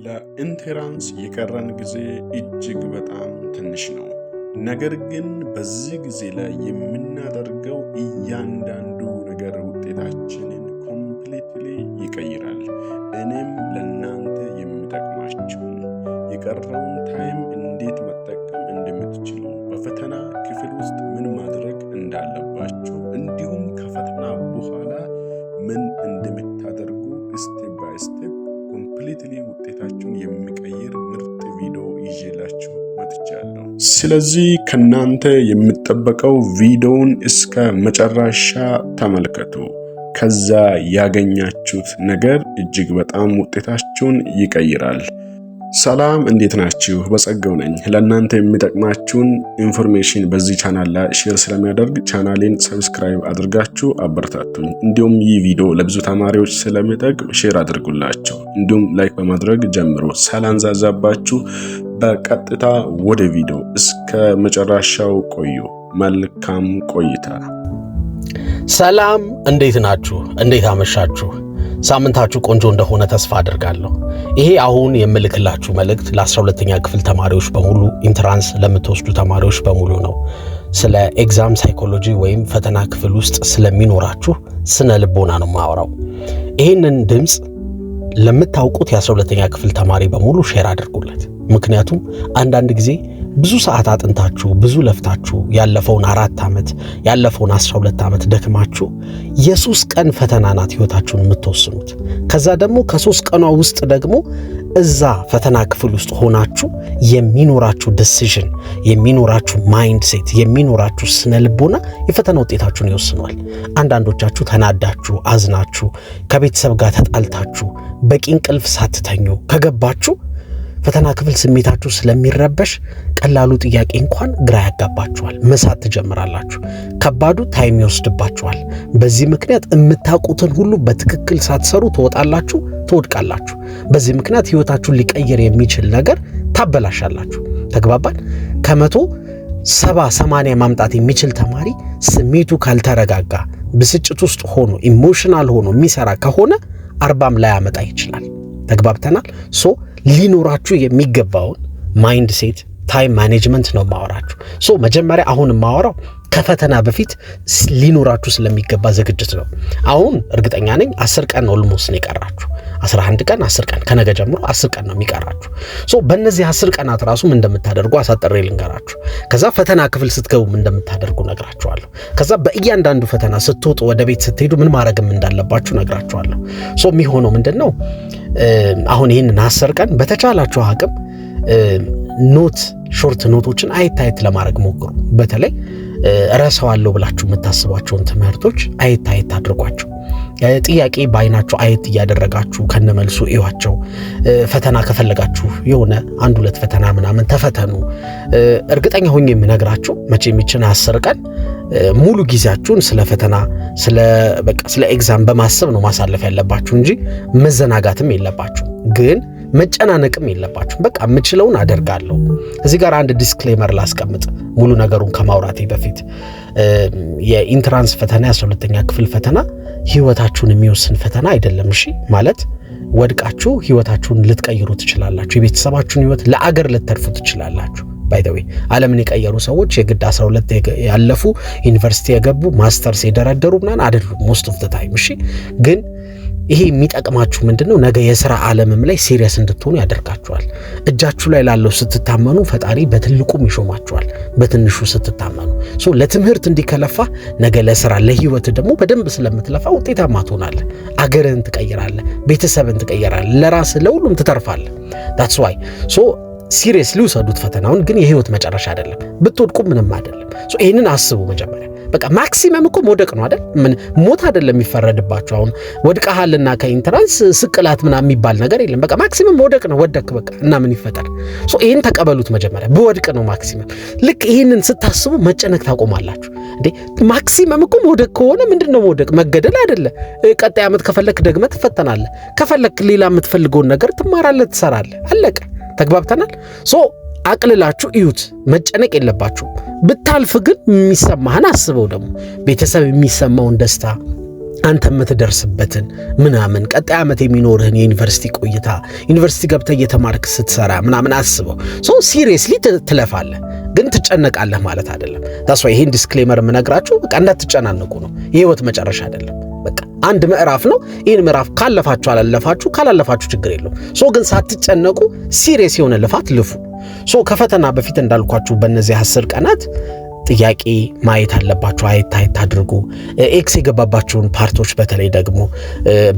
ለኢንትራንስ የቀረን ጊዜ እጅግ በጣም ትንሽ ነው። ነገር ግን በዚህ ጊዜ ላይ የምናደርገው እያንዳንዱ ነገር ውጤታችንን ኮምፕሊትሊ ይቀይራል። እኔም ለእናንተ የሚጠቅማችሁን የቀረውን ታይም እንዴት መጠቀም እንደምትችሉ፣ በፈተና ክፍል ውስጥ ምን ማድረግ እንዳለባችሁ፣ እንዲሁም ከፈተና በኋላ ምን እንደምታደርጉ ስቴፕ ባይ ስቴፕ ኮምፕሊትሊ ውጤታችሁን የሚቀይር ምርጥ ቪዲዮ ይዤላችሁ መጥቻለሁ። ስለዚህ ከናንተ የሚጠበቀው ቪዲዮውን እስከ መጨረሻ ተመልከቱ። ከዛ ያገኛችሁት ነገር እጅግ በጣም ውጤታችሁን ይቀይራል። ሰላም፣ እንዴት ናችሁ? በጸጋው ነኝ። ለእናንተ የሚጠቅማችሁን ኢንፎርሜሽን በዚህ ቻናል ላይ ሼር ስለሚያደርግ ቻናሌን ሰብስክራይብ አድርጋችሁ አበረታቱኝ። እንዲሁም ይህ ቪዲዮ ለብዙ ተማሪዎች ስለሚጠቅም ሼር አድርጉላቸው። እንዲሁም ላይክ በማድረግ ጀምሮ ሳላንዛዛባችሁ በቀጥታ ወደ ቪዲዮ እስከ መጨረሻው ቆዩ። መልካም ቆይታ። ሰላም፣ እንዴት ናችሁ? እንዴት አመሻችሁ? ሳምንታችሁ ቆንጆ እንደሆነ ተስፋ አድርጋለሁ። ይሄ አሁን የምልክላችሁ መልእክት ለ12ኛ ክፍል ተማሪዎች በሙሉ ኢንትራንስ ለምትወስዱ ተማሪዎች በሙሉ ነው። ስለ ኤግዛም ሳይኮሎጂ ወይም ፈተና ክፍል ውስጥ ስለሚኖራችሁ ስነ ልቦና ነው የማወራው። ይህንን ድምፅ ለምታውቁት የ12ኛ ክፍል ተማሪ በሙሉ ሼር አድርጉለት። ምክንያቱም አንዳንድ ጊዜ ብዙ ሰዓት አጥንታችሁ ብዙ ለፍታችሁ ያለፈውን 4 ዓመት ያለፈውን 12 ዓመት ደክማችሁ የ3 ቀን ፈተና ናት ህይወታችሁን የምትወስኑት። ከዛ ደግሞ ከ3 ቀኗ ውስጥ ደግሞ እዛ ፈተና ክፍል ውስጥ ሆናችሁ የሚኖራችሁ ዲሲዥን፣ የሚኖራችሁ ማይንድሴት፣ የሚኖራችሁ ስነ ልቦና የፈተና ውጤታችሁን ይወስኗል። አንዳንዶቻችሁ ተናዳችሁ፣ አዝናችሁ፣ ከቤተሰብ ጋር ተጣልታችሁ፣ በቂ እንቅልፍ ሳትተኙ ከገባችሁ ፈተና ክፍል ስሜታችሁ ስለሚረበሽ ቀላሉ ጥያቄ እንኳን ግራ ያጋባችኋል። መሳት ትጀምራላችሁ። ከባዱ ታይም ይወስድባችኋል። በዚህ ምክንያት የምታውቁትን ሁሉ በትክክል ሳትሰሩ ትወጣላችሁ፣ ትወድቃላችሁ። በዚህ ምክንያት ህይወታችሁን ሊቀይር የሚችል ነገር ታበላሻላችሁ። ተግባባን? ከመቶ 70-80 ማምጣት የሚችል ተማሪ ስሜቱ ካልተረጋጋ፣ ብስጭት ውስጥ ሆኖ ኢሞሽናል ሆኖ የሚሰራ ከሆነ 40 ላይ ያመጣ ይችላል። ተግባብተናል? ሊኖራችሁ የሚገባውን ማይንድ ሴት ታይም ማኔጅመንት ነው ማወራችሁ። መጀመሪያ አሁን ማወራው ከፈተና በፊት ሊኖራችሁ ስለሚገባ ዝግጅት ነው። አሁን እርግጠኛ ነኝ 10 ቀን ኦልሞስት ነው የቀራችሁ። 11 ቀን 10 ቀን ከነገ ጀምሮ 10 ቀን ነው የሚቀራችሁ። በእነዚህ 10 ቀናት ራሱ ምን እንደምታደርጉ አሳጥሬ ልንገራችሁ። ከዛ ፈተና ክፍል ስትገቡ ምን እንደምታደርጉ ነግራችኋለሁ። ከዛ በእያንዳንዱ ፈተና ስትወጡ ወደ ቤት ስትሄዱ ምን ማድረግም እንዳለባችሁ ነግራችኋለሁ። የሚሆነው ምንድነው? አሁን ይህንን 10 ቀን በተቻላችሁ አቅም ኖት ሾርት ኖቶችን አየት ለማድረግ ሞክሩ። በተለይ ረሳዋለሁ ብላችሁ የምታስቧቸውን ትምህርቶች አየት አድርጓቸው። ጥያቄ በአይናችሁ አየት እያደረጋችሁ ከነመልሱ እዩዋቸው። ፈተና ከፈለጋችሁ የሆነ 1-2 ፈተና ምናምን ተፈተኑ። እርግጠኛ ሆኜ የምነግራችሁ መቼ የሚችን 10 ቀን ሙሉ ጊዜያችሁን ስለ ፈተና ስለ ኤግዛም በማሰብ ነው ማሳለፍ ያለባችሁ እንጂ መዘናጋትም የለባችሁ። ግን መጨናነቅም የለባችሁ። በቃ የምችለውን አደርጋለሁ። እዚህ ጋር አንድ ዲስክሌመር ላስቀምጥ ሙሉ ነገሩን ከማውራቴ በፊት። የኢንትራንስ ፈተና 12ኛ ክፍል ፈተና ህይወታችሁን የሚወስን ፈተና አይደለም። እሺ ማለት ወድቃችሁ ህይወታችሁን ልትቀይሩ ትችላላችሁ። የቤተሰባችሁን ህይወት ለአገር ልትተርፉ ትችላላችሁ። ባይ ዘ ዌይ ዓለምን የቀየሩ ሰዎች የግድ 12 ያለፉ ዩኒቨርሲቲ የገቡ ማስተርስ የደረደሩ ምናምን አይደሉም ሞስት ኦፍ ዘ ታይም። እሺ ግን ይሄ የሚጠቅማችሁ ምንድነው? ነገ የሥራ ዓለምም ላይ ሲሪየስ እንድትሆኑ ያደርጋችኋል። እጃችሁ ላይ ላለው ስትታመኑ ፈጣሪ በትልቁም ይሾማችኋል፣ በትንሹ ስትታመኑ። ለትምህርት እንዲከለፋ ነገ ለሥራ ለህይወት ደግሞ በደንብ ስለምትለፋ ውጤታማ ትሆናለህ። አገርህን ትቀይራለህ፣ ቤተሰብን ትቀይራለህ፣ ለራስህ ለሁሉም ትተርፋለህ። that's why ሲሪየስሊ ውሰዱት ፈተናውን። ግን የህይወት መጨረሻ አይደለም። ብትወድቁ ምንም አይደለም። ይሄንን አስቡ መጀመሪያ። በቃ ማክሲመም እኮ መውደቅ ነው አይደል? ምን ሞት አይደለም የሚፈረድባችሁ። አሁን ወድቀሃልና ከኢንትራንስ ስቅላት ምናምን የሚባል ነገር የለም። በቃ ማክሲመም መውደቅ ነው። ወደክ በቃ እና ምን ይፈጠር? ይሄን ተቀበሉት መጀመሪያ። ብወድቅ ነው ማክሲመም። ልክ ይሄንን ስታስቡ መጨነቅ ታቆማላችሁ። እንዴ ማክሲመም እኮ መውደቅ ከሆነ ምንድነው መውደቅ? መገደል አይደለ? ቀጣይ ዓመት ከፈለክ ደግመህ ትፈተናለህ። ከፈለክ ሌላ የምትፈልገውን ነገር ትማራለህ፣ ትሰራለህ። አለቀ። ተግባብተናል? አቅልላችሁ እዩት። መጨነቅ የለባችሁ። ብታልፍ ግን የሚሰማህን አስበው። ደግሞ ቤተሰብ የሚሰማውን ደስታ፣ አንተ የምትደርስበትን ምናምን ቀጣይ ዓመት የሚኖርህን የዩኒቨርሲቲ ቆይታ ዩኒቨርሲቲ ገብተህ እየተማርክ ስትሰራ ምናምን አስበው። ሶ ሲሪየስሊ ትለፋለህ ግን ትጨነቃለህ ማለት አይደለም። ታስዋ ይሄን ዲስክሌመር የምነግራችሁ በቃ እንዳትጨናነቁ ነው። የህይወት መጨረሻ አይደለም። በቃ አንድ ምዕራፍ ነው። ይህን ምዕራፍ ካለፋችሁ አላለፋችሁ፣ ካላለፋችሁ ችግር የለውም። ሶ ግን ሳትጨነቁ ሲሪየስ የሆነ ልፋት ልፉ። ሶ ከፈተና በፊት እንዳልኳችሁ በእነዚህ 10 ቀናት ጥያቄ ማየት አለባችሁ። አየት አድርጉ። ኤክስ የገባባችሁን ፓርቶች በተለይ ደግሞ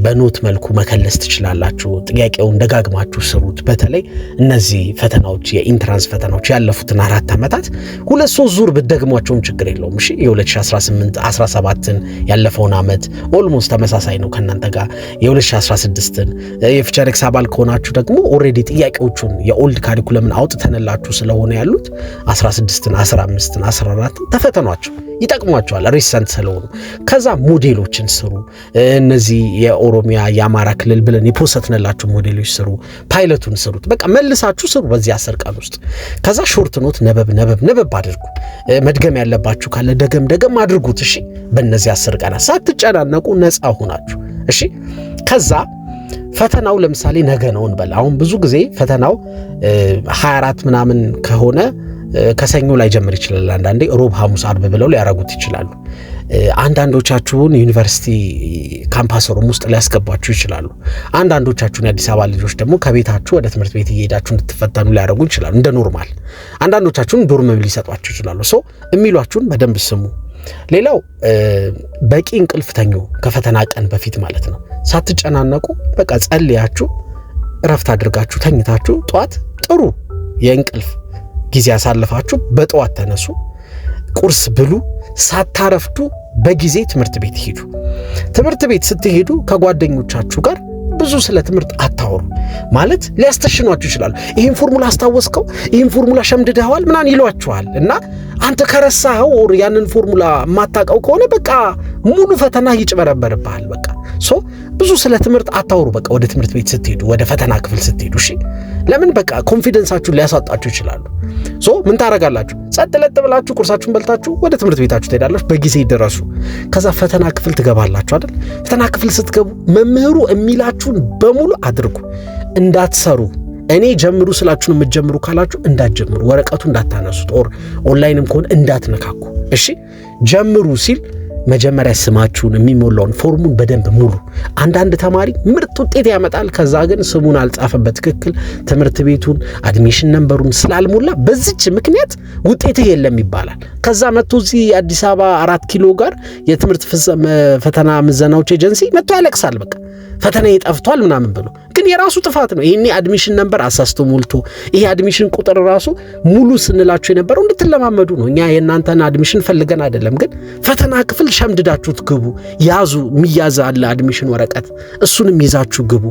በኖት መልኩ መከለስ ትችላላችሁ። ጥያቄውን ደጋግማችሁ ስሩት። በተለይ እነዚህ ፈተናዎች የኢንትራንስ ፈተናዎች ያለፉትን 4 ዓመታት 2-3 ዙር ብትደግሟቸውም ችግር የለውም። እሺ የ2018 17ን ያለፈውን ዓመት ኦልሞስት ተመሳሳይ ነው ከናንተ ጋር። የ2016ን የፊቸር ኤክስ አባል ከሆናችሁ ደግሞ ኦሬዲ ጥያቄዎቹን የኦልድ ካሪኩለምን አውጥተንላችሁ ስለሆነ ያሉት 16ን 15ን 14 ተፈተኗቸው፣ ይጠቅሟቸዋል ሪሰንት ስለሆኑ። ከዛ ሞዴሎችን ስሩ። እነዚህ የኦሮሚያ የአማራ ክልል ብለን የፖስተንላችሁ ሞዴሎች ስሩ። ፓይለቱን ስሩት። በቃ መልሳችሁ ስሩ በዚህ 10 ቀን ውስጥ። ከዛ ሾርት ኖት ነበብ አድርጉ። መድገም ያለባችሁ ካለ ደገም አድርጉት። እሺ በእነዚህ 10 ቀናት ሳትጨናነቁ ነፃ ሆናችሁ። እሺ ከዛ ፈተናው ለምሳሌ ነገ ነው እንበል። አሁን ብዙ ጊዜ ፈተናው 24 ምናምን ከሆነ ከሰኞ ላይ ጀምር ይችላል። አንዳንዴ ሮብ፣ ሐሙስ፣ አርብ ብለው ሊያረጉት ይችላሉ። አንዳንዶቻችሁን ዩኒቨርሲቲ ካምፓስ ሩም ውስጥ ሊያስገባችሁ ይችላሉ። አንዳንዶቻችሁን የአዲስ አበባ ልጆች ደግሞ ከቤታችሁ ወደ ትምህርት ቤት እየሄዳችሁ እንድትፈተኑ ሊያረጉ ይችላሉ እንደ ኖርማል። አንዳንዶቻችሁን ዶርም ሊሰጧችሁ ይችላሉ። ሶ የሚሏችሁን በደንብ ስሙ። ሌላው በቂ እንቅልፍ ተኙ ከፈተና ቀን በፊት ማለት ነው። ሳትጨናነቁ በቃ ጸልያችሁ እረፍት አድርጋችሁ ተኝታችሁ ጧት ጥሩ የእንቅልፍ ጊዜ ያሳልፋችሁ በጠዋት ተነሱ፣ ቁርስ ብሉ፣ ሳታረፍዱ በጊዜ ትምህርት ቤት ሄዱ። ትምህርት ቤት ስትሄዱ ከጓደኞቻችሁ ጋር ብዙ ስለ ትምህርት አታወሩ። ማለት ሊያስተሽኗችሁ ይችላሉ። ይህን ፎርሙላ አስታወስከው፣ ይህን ፎርሙላ ሸምድደዋል ምናምን ይሏችኋል። እና አንተ ከረሳኸው ያንን ፎርሙላ የማታውቀው ከሆነ በቃ ሙሉ ፈተና ይጭበረበርብሃል። በቃ ሶ ብዙ ስለ ትምህርት አታወሩ። በቃ ወደ ትምህርት ቤት ስትሄዱ፣ ወደ ፈተና ክፍል ስትሄዱ እሺ። ለምን በቃ ኮንፊደንሳችሁን ሊያሳጣችሁ ይችላሉ። ሶ ምን ታረጋላችሁ? ጸጥ ለጥ ብላችሁ ቁርሳችሁን በልታችሁ ወደ ትምህርት ቤታችሁ ትሄዳላችሁ። በጊዜ ይደረሱ። ከዛ ፈተና ክፍል ትገባላችሁ አይደል? ፈተና ክፍል ስትገቡ መምህሩ የሚላችሁን በሙሉ አድርጉ። እንዳትሰሩ እኔ ጀምሩ ስላችሁን የምትጀምሩ ካላችሁ እንዳትጀምሩ፣ ወረቀቱ እንዳታነሱት፣ ኦንላይንም ከሆነ እንዳትነካኩ እሺ። ጀምሩ ሲል መጀመሪያ ስማችሁን የሚሞላውን ፎርሙን በደንብ ሙሉ። አንዳንድ ተማሪ ምርጥ ውጤት ያመጣል፣ ከዛ ግን ስሙን አልጻፈበት ትክክል ትምህርት ቤቱን አድሚሽን ነምበሩን ስላልሞላ በዚች ምክንያት ውጤትህ የለም ይባላል። ከዛ መጥቶ እዚህ አዲስ አበባ 4 ኪሎ ጋር የትምህርት ፈተና ምዘናዎች ኤጀንሲ መጥቶ ያለቅሳል። በቃ ፈተና ይጠፍቷል ምናምን ብሎ፣ ግን የራሱ ጥፋት ነው። ይሄኔ አድሚሽን ነምበር አሳስቶ ሞልቶ ይሄ አድሚሽን ቁጥር ራሱ ሙሉ ስንላችሁ የነበረው እንድትለማመዱ ነው። እኛ የእናንተን አድሚሽን ፈልገን አይደለም። ግን ፈተና ክፍል ሸምድዳችሁት ግቡ። ያዙ፣ የሚያዝ አለ አድሚሽን ወረቀት፣ እሱንም ይዛችሁ ግቡ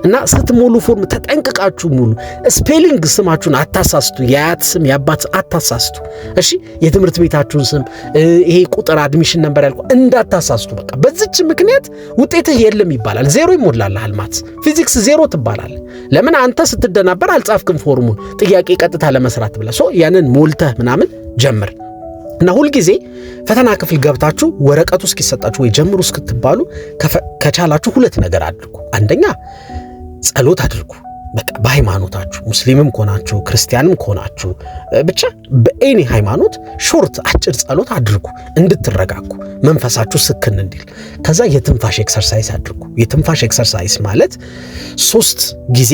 እና ስትሞሉ ፎርም ተጠንቅቃችሁ ሙሉ። ስፔሊንግ ስማችሁን አታሳስቱ። የአያት ስም የአባት አታሳስቱ እሺ። የትምህርት ቤታችሁን ስም ይሄ ቁጥር አድሚሽን ነምበር ያልኩ እንዳታሳስቱ። በቃ በዚች ምክንያት ውጤትህ የለም ይባላል። ዜሮ ይሞላልሃል። ማትስ ፊዚክስ ዜሮ ትባላለህ። ለምን? አንተ ስትደናበር አልጻፍክም ፎርሙን ጥያቄ ቀጥታ ለመስራት ብለህ ሶ ያንን ሞልተህ ምናምን ጀምር። እና ሁልጊዜ ፈተና ክፍል ገብታችሁ ወረቀቱ እስኪሰጣችሁ ወይ ጀምሩ እስክትባሉ ከቻላችሁ 2 ነገር አድርጉ። አንደኛ ጸሎት አድርጉ። በቃ በሃይማኖታችሁ ሙስሊምም ከሆናችሁ ክርስቲያንም ከሆናችሁ ብቻ በኤኒ ሃይማኖት ሾርት አጭር ጸሎት አድርጉ እንድትረጋጉ መንፈሳችሁ ስክን እንዲል። ከዛ የትንፋሽ ኤክሰርሳይዝ አድርጉ። የትንፋሽ ኤክሰርሳይዝ ማለት 3 ጊዜ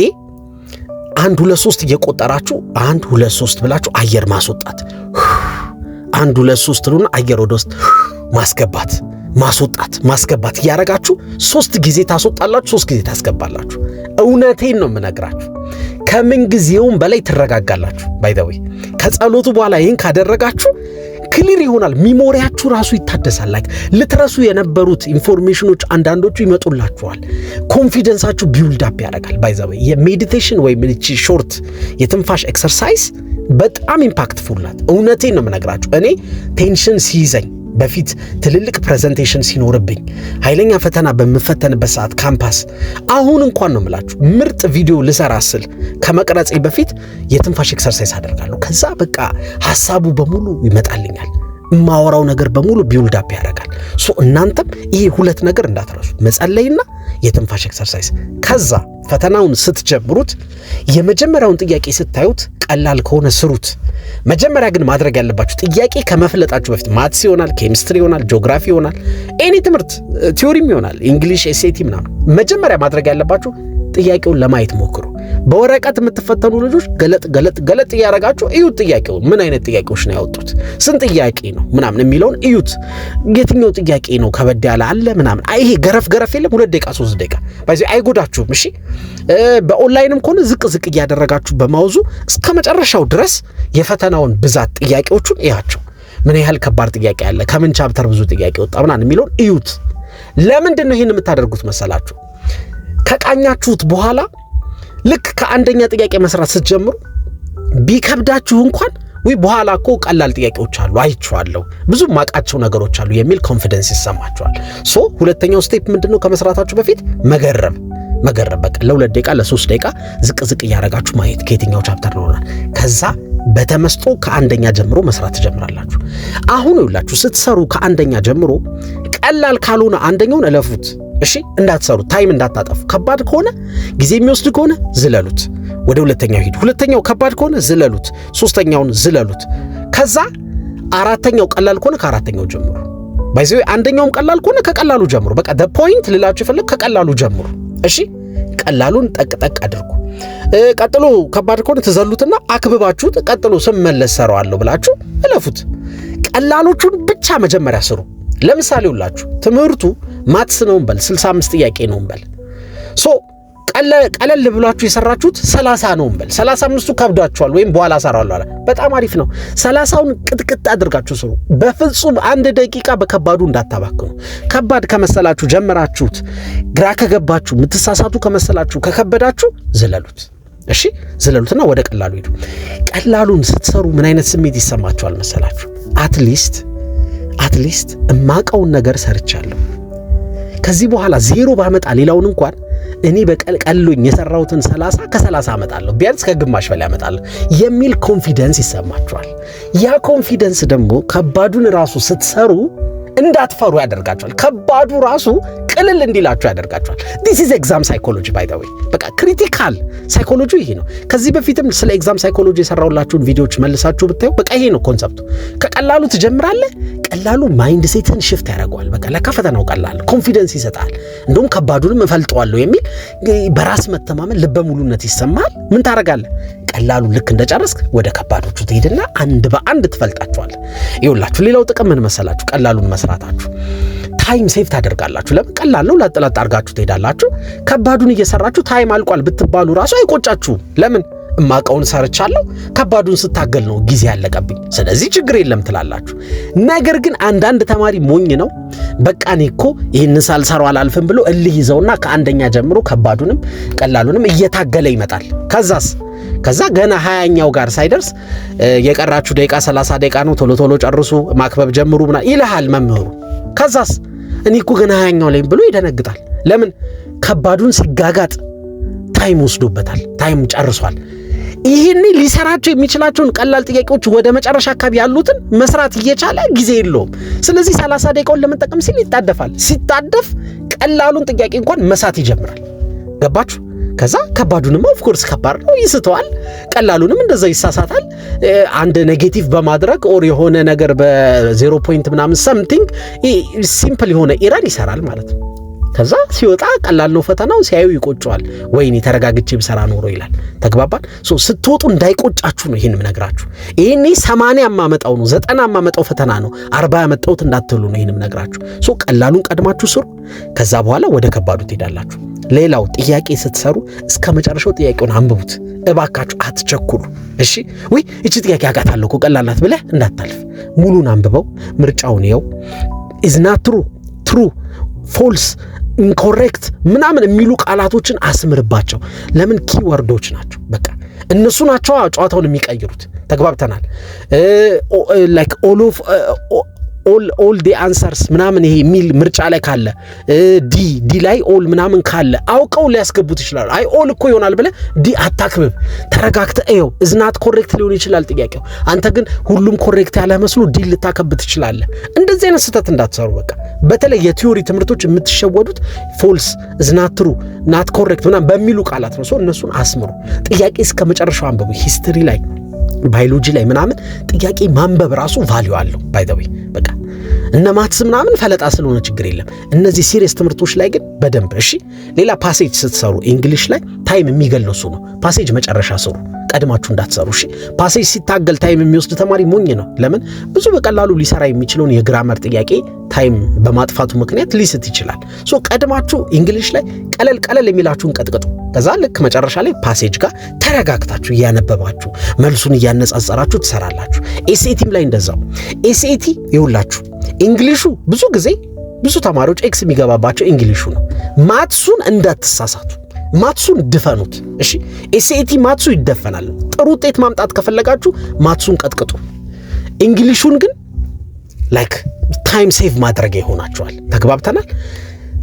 1 2 3 እየቆጠራችሁ 1 2 3 ብላችሁ አየር ማስወጣት፣ 1 2 3 ሉና አየር ወደ ውስጥ ማስገባት ማስገባት እያረጋችሁ 3 ጊዜ ታስወጣላችሁ፣ 3 ጊዜ ታስገባላችሁ። እውነቴን ነው የምነግራችሁ። ከምን ጊዜውም በላይ ትረጋጋላችሁ። ባይ ዘ ወይ ከጸሎቱ በኋላ ይህን ካደረጋችሁ ክሊር ይሆናል። ሚሞሪያችሁ ራሱ ይታደሳል። ላይክ ልትረሱ የነበሩት ኢንፎርሜሽኖች አንዳንዶቹ ይመጡላችኋል። ኮንፊደንሳችሁ ቢውልድ አፕ ያደርጋል። ባይ ዘ ወይ የሜዲቴሽን ወይ ምንጭ ሾርት የትንፋሽ ኤክሰርሳይዝ በጣም ኢምፓክትፉል ናት። እውነቴን ነው የምነግራችሁ። እኔ ቴንሽን ሲይዘኝ በፊት ትልልቅ ፕሬዘንቴሽን ሲኖርብኝ ኃይለኛ ፈተና በመፈተንበት ሰዓት ካምፓስ አሁን እንኳን ነው የምላችሁ ምርጥ ቪዲዮ ልሰራ ስል ከመቅረጼ በፊት የትንፋሽ ኤክሰርሳይዝ አደርጋለሁ። ከዛ በቃ ሐሳቡ በሙሉ ይመጣልኛል። ማወራው ነገር በሙሉ ቢውልድ አፕ ያደርጋል። እናንተም ይሄ ሁለት ነገር እንዳትረሱ፣ መጸለይና የትንፋሽ ኤክሰርሳይዝ። ከዛ ፈተናውን ስትጀምሩት የመጀመሪያውን ጥያቄ ስታዩት ቀላል ከሆነ ስሩት። መጀመሪያ ግን ማድረግ ያለባችሁ ጥያቄ ከመፍለጣችሁ በፊት ማትስ ይሆናል፣ ኬሚስትሪ ይሆናል፣ ጂኦግራፊ ይሆናል፣ ኤኒ ትምህርት ቲዮሪም ይሆናል፣ እንግሊሽ፣ ኤስኤቲ ምናምን፣ መጀመሪያ ማድረግ ያለባችሁ ጥያቄውን ለማየት ሞክሩ። በወረቀት የምትፈተኑ ልጆች ገለጥ እያደረጋችሁ እዩት። ጥያቄውን ምን አይነት ጥያቄዎች ነው ያወጡት፣ ስንት ጥያቄ ነው ምናምን የሚለውን እዩት። የትኛው ጥያቄ ነው ከበድ ያለ አለ ምናምን። ይሄ ገረፍ የለም 2 ደቂቃ 3 ደቂቃ ባይዚ አይጎዳችሁም። እሺ በኦንላይንም ከሆነ ዝቅ እያደረጋችሁ በማውዙ እስከ መጨረሻው ድረስ የፈተናውን ብዛት ጥያቄዎቹን እያቸው። ምን ያህል ከባድ ጥያቄ አለ፣ ከምን ቻፕተር ብዙ ጥያቄ ወጣ ምናምን የሚለውን እዩት። ለምንድን ነው ይህን የምታደርጉት መሰላችሁ? ከቃኛችሁት በኋላ ልክ ከአንደኛ ጥያቄ መስራት ስትጀምሩ ቢከብዳችሁ እንኳን ወይ በኋላ እኮ ቀላል ጥያቄዎች አሉ አይቻለሁ፣ ብዙ ማቃቸው ነገሮች አሉ የሚል ኮንፊደንስ ይሰማችኋል። ሁለተኛው ስቴፕ ምንድነው? ከመስራታችሁ በፊት መገረብ በቃ ለ2 ደቂቃ ለ3 ደቂቃ ዝቅ እያደረጋችሁ ማየት ከየትኛው ቻፕተር ነው። ከዛ በተመስጦ ከአንደኛ ጀምሮ መስራት ትጀምራላችሁ። አሁን ይውላችሁ ስትሰሩ ከአንደኛ ጀምሮ ቀላል ካልሆነ አንደኛውን እለፉት። እሺ እንዳትሰሩት፣ ታይም እንዳታጠፉ። ከባድ ከሆነ ጊዜ የሚወስድ ከሆነ ዝለሉት፣ ወደ ሁለተኛው ሂዱ። ሁለተኛው ከባድ ከሆነ ዝለሉት፣ ሶስተኛውን ዝለሉት። ከዛ አራተኛው ቀላል ከሆነ ከአራተኛው ጀምሩ። ባይዘው አንደኛውም ቀላል ከሆነ ከቀላሉ ጀምሩ። በቃ the point ልላችሁ ይፈልግ ከቀላሉ ጀምሩ። እሺ ቀላሉን ጠቅ አድርጉ። ቀጥሎ ከባድ ከሆነ ትዘሉትና አክብባችሁት ቀጥሎ ስመለስ ሰራዋለሁ ብላችሁ እለፉት። ቀላሎቹን ብቻ መጀመሪያ ስሩ። ለምሳሌ ሁላችሁ ትምህርቱ ማትስ ነው እንበል 65 ጥያቄ ነው እንበል። ቀለል ብላችሁ የሰራችሁት 30 ነው እንበል። 35ቱ ከብዳችኋል ወይም በኋላ ሰራዋለሁ አለ። በጣም አሪፍ ነው። 30ውን ቅጥቅጥ አድርጋችሁ ስሩ። በፍጹም 1 ደቂቃ በከባዱ እንዳታባክኑ። ከባድ ከመሰላችሁ ጀምራችሁት ግራ ከገባችሁ የምትሳሳቱ ከመሰላችሁ ከከበዳችሁ ዝለሉት። እሺ ዝለሉትና ወደ ቀላሉ ሄዱ። ቀላሉን ስትሰሩ ምን አይነት ስሜት ይሰማችኋል መሰላችሁ? አትሊስት እማቀውን ነገር ሰርቻለሁ። ከዚህ በኋላ 0 ባመጣ ሌላውን እንኳን እኔ በቀልሎኝ የሰራሁትን 30 ከ30 አመጣለሁ፣ ቢያንስ ከግማሽ በላይ አመጣለሁ የሚል ኮንፊደንስ ይሰማችኋል። ያ ኮንፊደንስ ደግሞ ከባዱን ራሱ ስትሰሩ እንዳትፈሩ ያደርጋችኋል። ከባዱ ራሱ ቅልል እንዲላችሁ ያደርጋችኋል። this is exam psychology by the way። በቃ ክሪቲካል ሳይኮሎጂ ይሄ ነው። ከዚህ በፊትም ስለ ኤግዛም ሳይኮሎጂ የሰራሁላችሁን ቪዲዮዎች መልሳችሁ ብታዩ በቃ ይሄ ነው ኮንሰፕቱ። ከቀላሉ ትጀምራለህ። ቀላሉ ማይንድ ሴትን ሽፍት ያደርገዋል። በቃ ለካ ፈተናው ቀላል ኮንፊደንስ ይሰጣል። እንደውም ከባዱንም እፈልጠዋለሁ የሚል በራስ መተማመን ልበ ሙሉነት ይሰማል። ምን ታደርጋለህ? ቀላሉ ልክ እንደጨረስክ ወደ ከባዶቹ ትሄድና አንድ በአንድ ትፈልጣቸዋለህ። ይኸውላችሁ ሌላው ጥቅም ምን መሰላችሁ? ቀላሉን መስራታችሁ ታይም ሴቭ ታደርጋላችሁ። ለምን? ቀላል ነው፣ ለጥላት አድርጋችሁ ትሄዳላችሁ። ከባዱን እየሰራችሁ ታይም አልቋል ብትባሉ ራሱ አይቆጫችሁም። ለምን? እማቀውን ሰርቻለሁ፣ ከባዱን ስታገል ነው ጊዜ ያለቀብኝ፣ ስለዚህ ችግር የለም ትላላችሁ። ነገር ግን አንዳንድ ተማሪ ሞኝ ነው። በቃ እኔ እኮ ይህንን ሳልሰራው አላልፍም ብሎ እልህ ይዘውና ከአንደኛ ጀምሮ ከባዱንም ቀላሉንም እየታገለ ይመጣል። ከዛ ገና 20ኛው ጋር ሳይደርስ የቀራችሁ ደቂቃ 30 ደቂቃ ነው፣ ቶሎ ጨርሱ፣ ማክበብ ጀምሩ ምናምን ይልሃል መምህሩ። ከዛስ እኔ እኮ ገና 20ኛው ላይ ብሎ ይደነግጣል። ለምን? ከባዱን ሲጋጋጥ ታይም ወስዶበታል፣ ታይም ጨርሷል። ይሄን ሊሰራቸው የሚችላቸውን ቀላል ጥያቄዎች ወደ መጨረሻ አካባቢ ያሉትን መስራት እየቻለ ጊዜ የለውም። ስለዚህ 30 ደቂቃውን ለመጠቀም ሲል ይጣደፋል። ሲጣደፍ ቀላሉን ጥያቄ እንኳን መሳት ይጀምራል። ገባችሁ? ከዛ ከባዱንም ኦፍ ኮርስ ከባድ ነው ይስተዋል፣ ቀላሉንም እንደዛ ይሳሳታል። አንድ ኔጌቲቭ በማድረግ ኦር የሆነ ነገር በ0 ፖይንት ምናምን ሰምቲንግ ሲምፕል የሆነ ኤረር ይሰራል ማለት ነው። ከዛ ሲወጣ ቀላል ነው ፈተናው፣ ሲያዩ ይቆጨዋል። ወይኔ ተረጋግቼ ብሰራ ኖሮ ይላል። ተግባባን? ስትወጡ እንዳይቆጫችሁ ነው ይሄን ምነግራችሁ። ይሄኔ 80 ያማመጣው ነው 90 ያማመጣው ፈተና ነው 40 ያመጣውት እንዳትሉ ነው ይሄን ምነግራችሁ። ቀላሉን ቀድማችሁ ስሩ። ከዛ በኋላ ወደ ከባዱ ትሄዳላችሁ። ሌላው ጥያቄ ስትሰሩ እስከ መጨረሻው ጥያቄውን አንብቡት እባካችሁ፣ አትቸኩሉ። እሺ ወይ እቺ ጥያቄ አጋታለሁ እኮ ቀላል ናት ብለህ እንዳታልፍ። ሙሉን አንብበው፣ ምርጫውን ይኸው። is not true false ኢንኮሬክት ምናምን የሚሉ ቃላቶችን አስምርባቸው። ለምን? ኪወርዶች ናቸው። በቃ እነሱ ናቸው ጨዋታውን የሚቀይሩት። ተግባብተናል? ላይክ ኦል ዲ አንሰርስ ምናምን ይሄ የሚል ምርጫ ላይ ካለ ዲ ላይ ኦል ምናምን ካለ አውቀው ሊያስገቡት ይችላሉ። አይ ኦል እኮ ይሆናል ብለህ ዲ አታክብብ። ተረጋግተህ እየው። እዝናት ኮሬክት ሊሆን ይችላል ጥያቄው። አንተ ግን ሁሉም ኮሬክት ያለ መስሎ ዲ ልታከብ ትችላለህ። እንደዚህ አይነት ስህተት እንዳትሰሩ። በቃ በተለይ የቲዮሪ ትምህርቶች የምትሸወዱት ፎልስ፣ እዝናት ትሩ፣ ናት ኮሬክት ምናምን በሚሉ ቃላት ነው። እነሱን አስምሩ። ጥያቄ እስከ መጨረሻው አንብቡ። ሂስትሪ ላይ ባዮሎጂ ላይ ምናምን ጥያቄ ማንበብ ራሱ ቫልዩ አለው። ባይ ዘ ዌይ በቃ እነ ማትስ ምናምን ፈለጣ ስለሆነ ችግር የለም። እነዚህ ሲሪየስ ትምህርቶች ላይ ግን በደንብ እሺ። ሌላ ፓሴጅ ስትሰሩ እንግሊሽ ላይ ታይም የሚገለሱ ነው። ፓሴጅ መጨረሻ ስሩ፣ ቀድማችሁ እንዳትሰሩ እሺ። ፓሴጅ ሲታገል ታይም የሚወስድ ተማሪ ሞኝ ነው። ለምን? ብዙ በቀላሉ ሊሰራ የሚችለውን የግራመር ጥያቄ ታይም በማጥፋቱ ምክንያት ሊስት ይችላል። ሶ ቀድማችሁ እንግሊሽ ላይ ቀለል የሚላችሁን ቀጥቅጡ። ከዛ ልክ መጨረሻ ላይ ፓሴጅ ጋር ተረጋግታችሁ እያነበባችሁ መልሱን እያነጻጸራችሁ ትሰራላችሁ። ኤስኤቲም ላይ እንደዛው። ኤስኤቲ ይውላችሁ እንግሊሹ ብዙ ጊዜ ብዙ ተማሪዎች ኤክስ የሚገባባቸው እንግሊሹ ነው። ማትሱን እንዳትሳሳቱ፣ ማትሱን ድፈኑት እሺ። ኤስኤቲ ማትሱ ይደፈናል። ጥሩ ውጤት ማምጣት ከፈለጋችሁ ማትሱን ቀጥቅጡ። እንግሊሹን ግን ላይክ ታይም ሴቭ ማድረግ ይሆናችኋል። ተግባብተናል።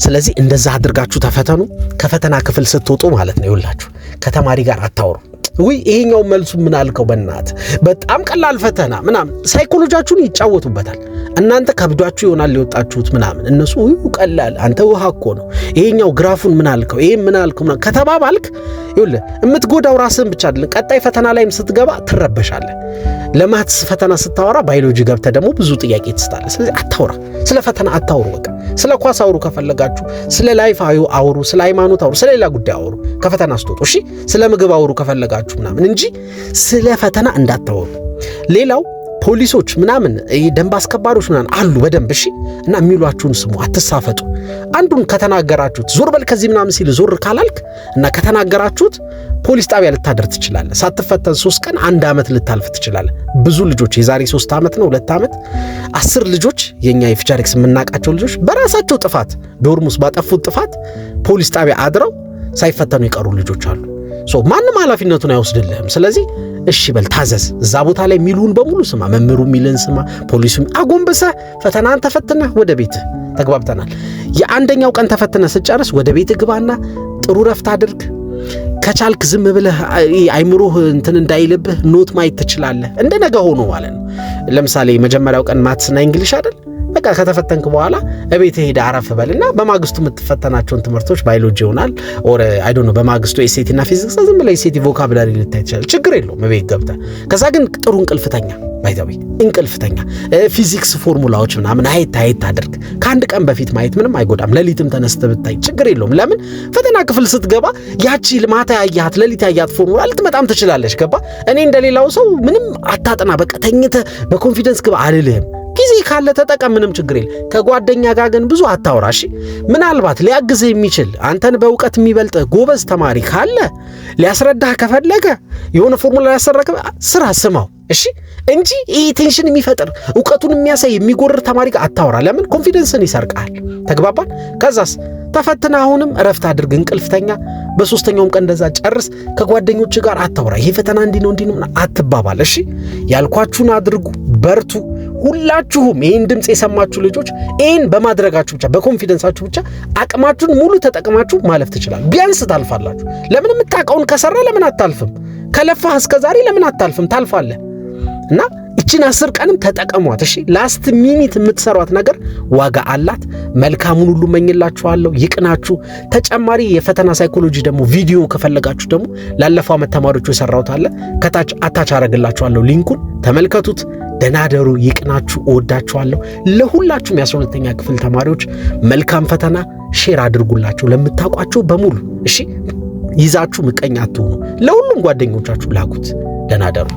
ስለዚህ እንደዛ አድርጋችሁ ተፈተኑ። ከፈተና ክፍል ስትወጡ ማለት ነው ይውላችሁ ከተማሪ ጋር አታውሩ። ወይ ይሄኛው መልሱ ምን አልከው በእናት በጣም ቀላል ፈተና ምናምን ሳይኮሎጂያችሁን ይጫወቱበታል። እናንተ ከብዷችሁ ይሆናል ሊወጣችሁት ምናምን፣ እነሱ ቀላል አንተ ውሃ እኮ ነው ይሄኛው ግራፉን ምን አልከው ይሄ ምን አልከው ምናምን ከተባባልክ ይኸውልህ የምትጎዳው ራስን ብቻ አይደለም፣ ቀጣይ ፈተና ላይም ስትገባ ትረበሻለህ። ለማትስ ፈተና ስታወራ ባዮሎጂ ገብተህ ደግሞ ብዙ ጥያቄ ትስታለህ። ስለዚህ አታውራ፣ ስለ ፈተና አታውሩ። በቃ ስለ ኳስ አውሩ ከፈለጋችሁ፣ ስለ ላይፍ አውሩ፣ ስለ ሃይማኖት አውሩ፣ ስለ ሌላ ጉዳይ አውሩ ከፈተና ስትወጡ እሺ። ስለ ምግብ አውሩ ከፈለጋችሁ ምናምን እንጂ ስለ ፈተና እንዳታወሩ። ሌላው ፖሊሶች ምናምን ደንብ አስከባሪዎች ምናምን አሉ በደንብ እሺ። እና የሚሏችሁን ስሙ፣ አትሳፈጡ። አንዱን ከተናገራችሁት ዞር በል ከዚህ ምናምን ሲል ዞር ካላልክ እና ከተናገራችሁት ፖሊስ ጣቢያ ልታደር ትችላለህ። ሳትፈተን 3 ቀን 1 ዓመት ልታልፍ ትችላለህ። ብዙ ልጆች የዛሬ 3 ዓመት ነው 2 ዓመት 10 ልጆች የኛ የፊቻሪክስ የምናውቃቸው ልጆች በራሳቸው ጥፋት ዶርሙስ ባጠፉት ጥፋት ፖሊስ ጣቢያ አድረው ሳይፈተኑ የቀሩ ልጆች አሉ። ማንም ኃላፊነቱን አይወስድልህም። ስለዚህ እሺ በል ታዘዝ። እዛ ቦታ ላይ ሚሉን በሙሉ ስማ፣ መምህሩ ሚልን ስማ፣ ፖሊሱ አጎንብሰህ ፈተናን ተፈትነህ ወደ ቤትህ። ተግባብተናል። የአንደኛው ቀን ተፈትነህ ስጨርስ ወደ ቤትህ ግባና ጥሩ ረፍት አድርግ። ከቻልክ ዝም ብለህ አይምሮህ እንትን እንዳይልብህ ኖት ማየት ትችላለህ። እንደ ነገ ሆኖ ማለት ነው። ለምሳሌ መጀመሪያው ቀን ማትስና እንግሊሽ አይደል? በቃ ከተፈተንክ በኋላ እቤት ሄደ አረፍ በልና በማግስቱ የምትፈተናቸውን ትምህርቶች ባዮሎጂ ይሆናል ኦር አይ ዶንት ኖ በማግስቱ ኤስኤቲ እና ፊዚክስ ዝም ብለህ ኤስኤቲ ቮካብላሪ ልታይ ትችላለህ። ችግር የለውም እቤት ገብተህ። ከዛ ግን ጥሩ እንቅልፍተኛ ባይዘዊ እንቅልፍተኛ ፊዚክስ ፎርሙላዎች ምናምን አየት አድርግ። ከአንድ ቀን በፊት ማየት ምንም አይጎዳም። ሌሊትም ተነስተህ ብታይ ችግር የለውም። ለምን ፈተና ክፍል ስትገባ ያቺ ማታ ያያት ሌሊት ያያት ፎርሙላ ልትመጣም ትችላለች። ገባ? እኔ እንደሌላው ሰው ምንም አታጠና፣ በቃ ተኝተህ በኮንፊደንስ ግባ አልልህም። ጊዜ ካለ ተጠቀም፣ ምንም ችግር የለም። ከጓደኛ ጋር ግን ብዙ አታውራሽ። ምናልባት ሊያግዝህ የሚችል አንተን በእውቀት የሚበልጥ ጎበዝ ተማሪ ካለ ሊያስረዳህ ከፈለገ የሆነ ፎርሙላ ያሰረከ ስራ ስማው እሺ፣ እንጂ ይሄ ቴንሽን የሚፈጥር እውቀቱን የሚያሳይ የሚጎርር ተማሪ ጋር አታውራ። ለምን? ኮንፊደንስን ይሰርቃል። ተግባባን? ከዛስ ተፈትና አሁንም እረፍት አድርግ፣ እንቅልፍተኛ። በሶስተኛውም ቀን እንደዛ ጨርስ። ከጓደኞች ጋር አታውራ። ይሄ ፈተና እንዲህ ነው አትባባል። እሺ፣ ያልኳችሁን አድርጉ፣ በርቱ። ሁላችሁም ይህን ድምፅ የሰማችሁ ልጆች ይህን በማድረጋችሁ ብቻ በኮንፊደንሳችሁ ብቻ አቅማችሁን ሙሉ ተጠቅማችሁ ማለፍ ትችላላችሁ። ቢያንስ ታልፋላችሁ። ለምን? የምታውቀውን ከሰራ ለምን አታልፍም? ከለፋህ እስከዛሬ ለምን አታልፍም? ታልፋለህ። እና እቺን 10 ቀንም ተጠቀሟት። እሺ፣ ላስት ሚኒት የምትሰሯት ነገር ዋጋ አላት። መልካሙን ሁሉ መኝላችኋለሁ። ይቅናችሁ። ተጨማሪ የፈተና ሳይኮሎጂ ደግሞ ቪዲዮ ከፈለጋችሁ ደግሞ ላለፈው ዓመት ተማሪዎቹ የሰራሁት አለ፣ ከታች አታች አረግላችኋለሁ። ሊንኩን ተመልከቱት። ደናደሩ። ይቅናችሁ። እወዳችኋለሁ። ለሁላችሁም የ12ኛ ክፍል ተማሪዎች መልካም ፈተና። ሼር አድርጉላቸው ለምታውቋቸው በሙሉ። እሺ፣ ይዛችሁ ምቀኛ አትሆኑ። ለሁሉም ጓደኞቻችሁ ላኩት። ደናደሩ።